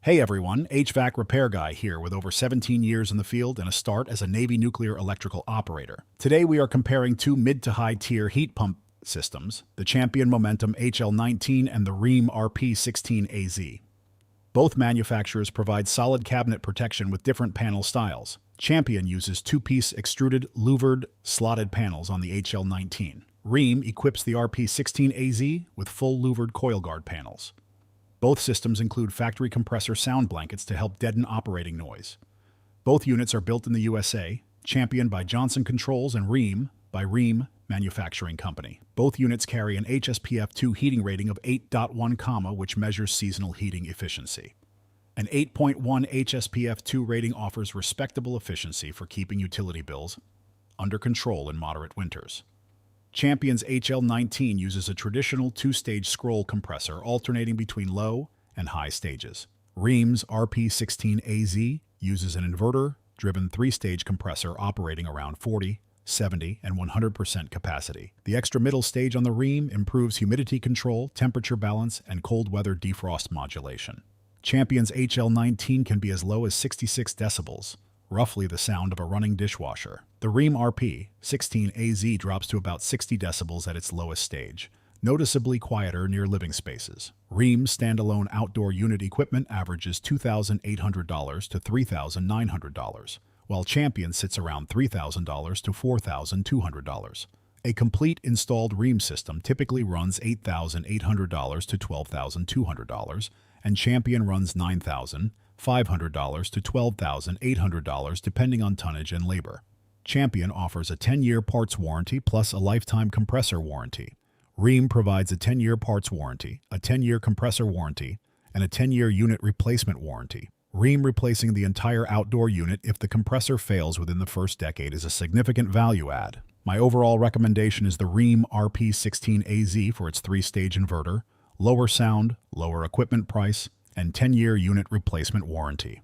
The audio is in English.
Hey everyone, HVAC repair guy here with over 17 years in the field and a start as a Navy nuclear electrical operator. Today we are comparing two mid to high tier heat pump systems, the Champion Momentum HL19 and the Rheem RP16AZ. Both manufacturers provide solid cabinet protection with different panel styles. Champion uses two-piece extruded louvered slotted panels on the HL19. Rheem equips the RP16AZ with full louvered coil guard panels. Both systems include factory compressor sound blankets to help deaden operating noise. Both units are built in the USA, Champion by Johnson Controls and Rheem by Rheem Manufacturing Company. Both units carry an HSPF2 heating rating of 8.1, which measures seasonal heating efficiency. An 8.1 HSPF2 rating offers respectable efficiency for keeping utility bills under control in moderate winters. Champion's HL19 uses a traditional two-stage scroll compressor alternating between low and high stages. Rheem's RP16AZ uses an inverter-driven three-stage compressor operating around 40, 70, and 100% capacity. The extra middle stage on the Rheem improves humidity control, temperature balance, and cold weather defrost modulation. Champion's HL19 can be as low as 66 decibels, roughly the sound of a running dishwasher. The Rheem RP16AZ drops to about 60 decibels at its lowest stage, noticeably quieter near living spaces. Rheem's standalone outdoor unit equipment averages $2,800 to $3,900, while Champion sits around $3,000 to $4,200. A complete installed Rheem system typically runs $8,800 to $12,200, and Champion runs $9,500 to $12,800 depending on tonnage and labor. Champion offers a 10-year parts warranty plus a lifetime compressor warranty. Rheem provides a 10-year parts warranty, a 10-year compressor warranty, and a 10-year unit replacement warranty. Rheem replacing the entire outdoor unit if the compressor fails within the first decade is a significant value add. My overall recommendation is the Rheem RP16AZ for its three-stage inverter, lower sound, lower equipment price, and 10-year unit replacement warranty.